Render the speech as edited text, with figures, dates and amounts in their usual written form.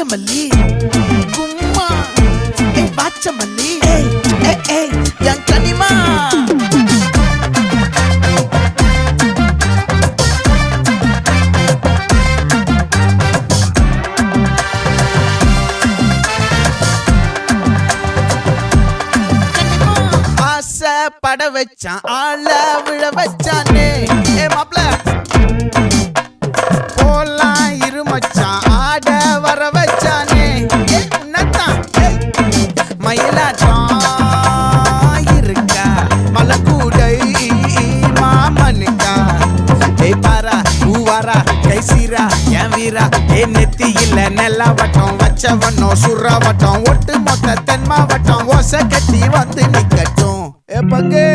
நாகமல்லி கும்மா பாச்சமல்லி என் கனிமா பட வச்சான் ஆள விழ வச்சானே மாப்ள போலாம் இருமச்சான் ஆட வர வச்சானே உன்னதான் மயிலாட்டம் இருக்கா மலக்கூடை மாமனுக்கா பாரா பூவாரா கைசீரா என் வீரா நெத்தி இல்ல நெல்லாவட்டம் வச்சவட்டம் சுறாவட்டம் ஒட்டு மொத்த தென் மாவட்டம் ஓசை கட்டி வந்து நிக்கட்டும் பங்கே